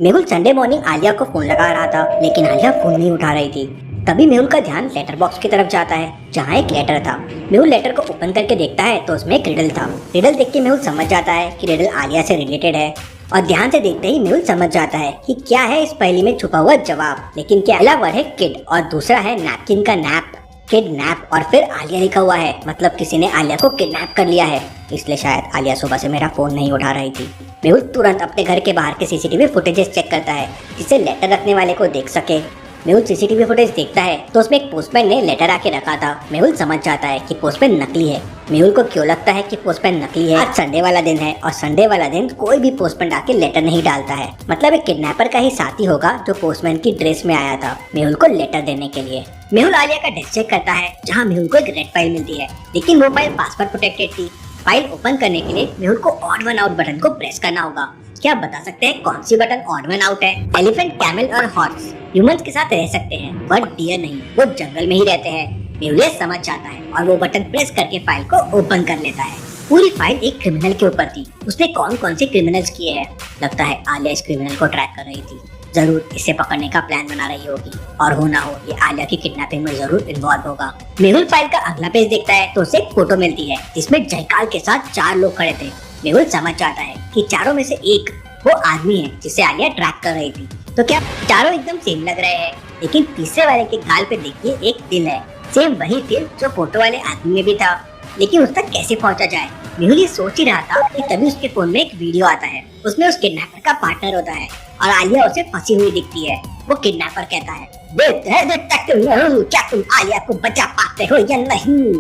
Mehul Sunday morning Alia को phone लगा रहा था, लेकिन आलिया फोन नहीं उठा रही थी। तभी मेहुल का ध्यान लेटर बॉक्स की तरफ जाता है, जहाँ एक लेटर था। मेहुल लेटर को ओपन करके देखता है तो उसमें एक रिडल था। रिडल देख के मेहुल समझ जाता है कि रिडल आलिया से रिलेटेड है, और ध्यान से देखते ही मेहुल समझ जाता है कि क्या है इस पहेली में छुपा हुआ जवाब। लेकिन क्या पहला वर्ड है किड और दूसरा है नैपकिन का नैप। किडनैप और फिर आलिया लिखा हुआ है, मतलब किसी ने आलिया को किडनैप कर लिया है। इसलिए शायद आलिया सुबह से मेरा फोन नहीं उठा रही थी। मेहुल तुरंत अपने घर के बाहर के सीसीटीवी फुटेजेस चेक करता है, जिससे लेटर रखने वाले को देख सके। मेहुल सीसीटीवी फुटेज देखता है तो उसमें एक पोस्टमैन ने लेटर आके रखा था। मेहुल समझ जाता है कि पोस्टमैन नकली है। मेहुल को क्यों लगता है कि पोस्टमैन नकली है? आज संडे वाला दिन है और संडे वाला दिन कोई भी पोस्टमैन आके लेटर नहीं डालता है, मतलब एक किडनैपर का ही साथी होगा जो पोस्टमैन की ड्रेस में आया था मेहुल को लेटर देने के लिए। मेहुल आलिया का डेस्क चेक करता है, जहाँ मेहुल को एक रेड फाइल मिलती है, लेकिन वो फाइल पासवर्ड प्रोटेक्टेड थी। फाइल ओपन करने के लिए मेहुल को ऑड वन आउट बटन को प्रेस करना होगा। क्या आप बता सकते हैं कौन सी बटन ऑड वन आउट है? एलिफेंट, कैमल और हॉर्स ह्यूमंस के साथ रह सकते हैं, बट डियर नहीं, वो जंगल में ही रहते हैं। मेहुल ये समझ जाता है और वो बटन प्रेस करके फाइल को ओपन कर लेता है। पूरी फाइल एक क्रिमिनल के ऊपर थी। उसने कौन कौन से क्रिमिनल्स किए हैं? लगता है आलिया इस क्रिमिनल को ट्रैक कर रही थी, जरूर इसे पकड़ने का प्लान बना रही होगी, और हो ना हो ये आलिया की किडनैपिंग में जरूर इन्वॉल्व होगा। मेहुल फाइल का अगला पेज देखता है तो उसे एक फोटो मिलती है, जिसमें जयकाल के साथ 4 लोग खड़े थे। मेहुल समझ जाता है कि चारों में से एक वो आदमी है जिसे आलिया ट्रैक कर रही थी। तो क्या चारों एकदम सेम लग रहे हैं? लेकिन तीसरे वाले के गाल पे देखिए एक तिल है, सेम वही तिल जो फोटो वाले आदमी में भी था। लेकिन उस तक कैसे पहुंचा जाए? मेहुल ये सोच ही रहा था कि तभी उसके फोन में एक वीडियो आता है। उसमें उस किडनैपर का पार्टनर होता है और आलिया उसे फंसी हुई दिखती है। वो किडनैपर कहता है, क्या तुम आलिया को बचा पाते हो या नहीं?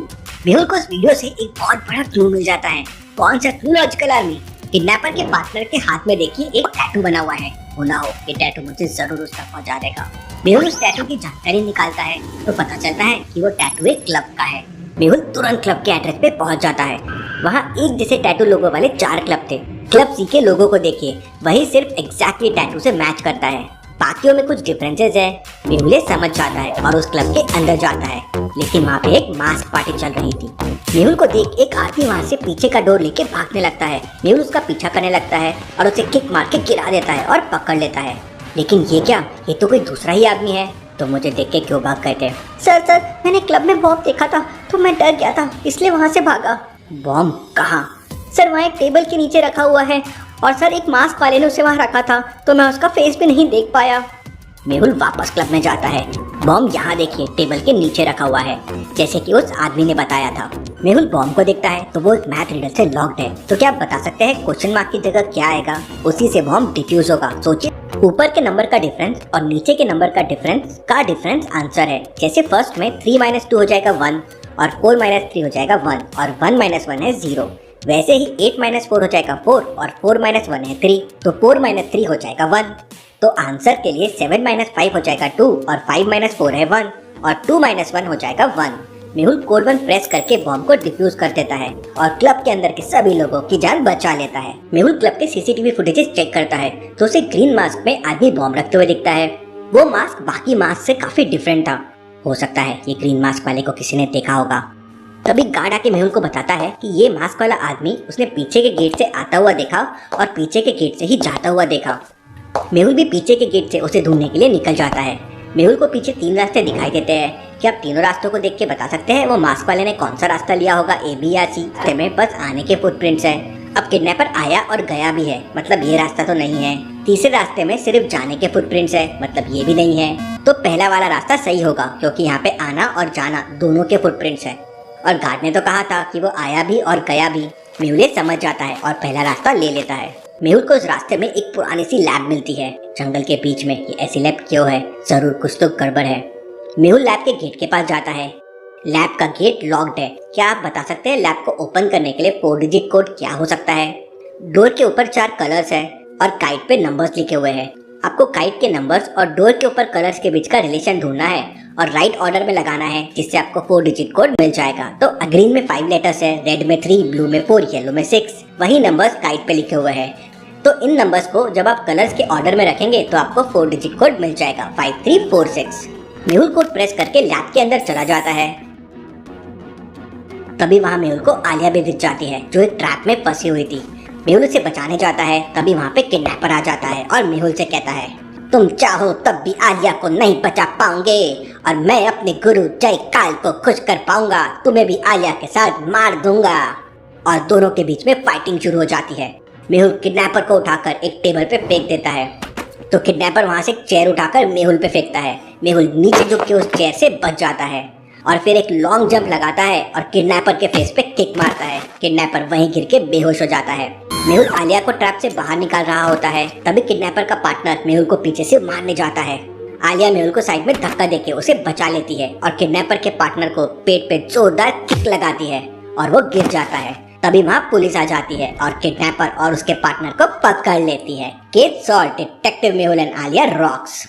मेहुल को उस वीडियो से एक बहुत बड़ा क्लू मिल जाता है। कौन सा क्लू लॉजिकल आर्मी? किडनैपर के पार्टनर के हाथ में देखिए एक टैटू बना हुआ है। होना हो ये टैटू मुझे जरूर उस तक पहुंचा देगा। मेहुल उस टैटू की जानकारी निकालता है तो पता चलता है कि वो टैटू एक क्लब का है। मेहुल तुरंत क्लब के एड्रेस पे पहुंच जाता है। वहाँ एक जैसे टैटू लोगो वाले 4 क्लब थे। क्लब सी के लोगो को देखिए, वही सिर्फ एग्जैक्टली टैटू से मैच करता है, बाकियों में कुछ डिफरेंसेस है। मेहुल समझ जाता है और उस क्लब के अंदर जाता है, लेकिन वहाँ पे एक मास्क पार्टी चल रही थी। मेहुल को देख एक आदमी वहाँ से पीछे का डोर लेके भागने लगता है। मेहुल उसका पीछा करने लगता है और उसे किक मार के गिरा देता है और पकड़ लेता है। लेकिन ये क्या, ये तो कोई दूसरा ही आदमी है। तो मुझे देख के क्यों भाग गए थे? सर मैंने क्लब में बॉम्ब देखा था तो मैं डर गया था, इसलिए वहाँ से भागा। बॉम्ब कहाँ? सर वहाँ एक टेबल के नीचे रखा हुआ है, और सर एक मास्क वाले ने उसे वहाँ रखा था तो मैं उसका फेस भी नहीं देख पाया। मेहुल वापस क्लब में जाता है। बॉम्ब यहाँ देखिए टेबल के नीचे रखा हुआ है, जैसे कि उस आदमी ने बताया था। मेहुल बॉम्ब को देखता है तो वो एक मैथ रीडर से लॉक्ड है। तो क्या आप बता सकते हैं क्वेश्चन मार्क की जगह क्या आएगा? उसी से बॉम्ब डिफ्यूज होगा। सोचिए, ऊपर के नंबर का डिफरेंस और नीचे के नंबर का डिफरेंस आंसर है। जैसे फर्स्ट में 3 - 2 हो जाएगा 1, और 4 - 3 हो जाएगा 1, और 1 - 1 है 0। वैसे ही 8 - 4 हो जाएगा 4, और 4 - 1 है 3, तो 4 - 3 हो जाएगा 1। तो आंसर के लिए 7 - 5 हो जाएगा 2, और 5 - 4 है 1, और 2 - 1 हो जाएगा 1। मेहुल कोड 1 प्रेस करके बॉम्ब को डिफ्यूज कर देता है और क्लब के अंदर के सभी लोगों की जान बचा लेता है। मेहुल क्लब के सीसीटीवी फुटेजेस चेक करता है तो उसे ग्रीन मास्क में आदमी बॉम्ब रखते हुए दिखता है। वो मास्क बाकी मास्क से काफी डिफरेंट था। हो सकता है ये ग्रीन मास्क वाले को किसी ने देखा होगा। तभी गार्ड आके मेहुल को बताता है कि ये मास्क वाला आदमी उसने पीछे के गेट से आता हुआ देखा और पीछे के गेट से ही जाता हुआ देखा। मेहुल भी पीछे के गेट से उसे ढूंढने के लिए निकल जाता है। मेहुल को पीछे 3 रास्ते दिखाई देते हैं। क्या आप तीनों रास्तों को देख के बता सकते हैं वो मास्क वाले ने कौन सा रास्ता लिया होगा, ए, बी या सी? रास्ते में बस आने के फुटप्रिंट्स हैं। अब किडनैपर आया और गया भी है, मतलब ये रास्ता तो नहीं है। तीसरे रास्ते में सिर्फ जाने के फुटप्रिंट्स है, मतलब ये भी नहीं है। तो पहला वाला रास्ता सही होगा, क्योंकि यहाँ पे आना और जाना दोनों के फुटप्रिंट्स है। और गार्ड ने तो कहा था कि वो आया भी और गया भी। मेहुल समझ जाता है और पहला रास्ता ले लेता है। मेहुल को उस रास्ते में एक पुरानी सी लैब मिलती है जंगल के बीच में। ये ऐसी लैब क्यों है? जरूर कुछ तो गड़बड़ है। मेहुल लैब के गेट के पास जाता है। लैब का गेट लॉक्ड है। क्या आप बता सकते हैं लैब को ओपन करने के लिए 4 डिजिट कोड क्या हो सकता है? डोर के ऊपर 4 कलर्स है और काइट पे नंबर्स लिखे हुए हैं। आपको काइट के नंबर्स और डोर के ऊपर कलर्स के बीच का रिलेशन ढूंढना है और राइट ऑर्डर में लगाना है, जिससे आपको 4 डिजिट कोड मिल जाएगा। तो ग्रीन में 5 लेटर्स है, रेड में 3, ब्लू में 4, येलो में 6। वही नंबर्स काइट पे लिखे हुए हैं। तो इन नंबर्स को जब आप कलर्स के ऑर्डर में रखेंगे तो आपको 4 डिजिट कोड मिल जाएगा, 5346। मेहुल कोड प्रेस करके लैब के अंदर चला जाता है। तभी वहाँ मेहुल को आलिया भी दिख जाती है, जो एक ट्रैप में फंसी हुई थी। मेहुल उसे बचाने जाता है, तभी वहाँ पे किडनैपर आ जाता है और मेहुल से कहता है, तुम चाहो तब भी आलिया को नहीं बचा पाओगे और मैं अपने गुरु जय काल को खुश कर पाऊंगा, तुम्हें भी आलिया के साथ मार दूंगा। और दोनों के बीच में फाइटिंग शुरू हो जाती है। मेहुल किडनैपर को उठाकर एक टेबल पे फेंक देता है, तो किडनैपर वहाँ से एक चेयर उठाकर मेहुल पे फेंकता है। मेहुल नीचे झुक के उस चेयर से बच जाता है और फिर एक लॉन्ग जंप लगाता है और किडनैपर के फेस पे किक मारता है। किडनैपर वहीं गिर के बेहोश हो जाता है। मेहुल आलिया को ट्रैप से बाहर निकाल रहा होता है, तभी किडनैपर का पार्टनर मेहुल को पीछे से मारने जाता है। आलिया मेहुल को साइड में धक्का देके उसे बचा लेती है और किडनैपर के पार्टनर को पेट पे जोरदार किक लगाती है और वो गिर जाता है। तभी वहाँ पुलिस आ जाती है और किडनैपर और उसके पार्टनर को पकड़ लेती है। किड्स और detective Mehul and Alia rocks.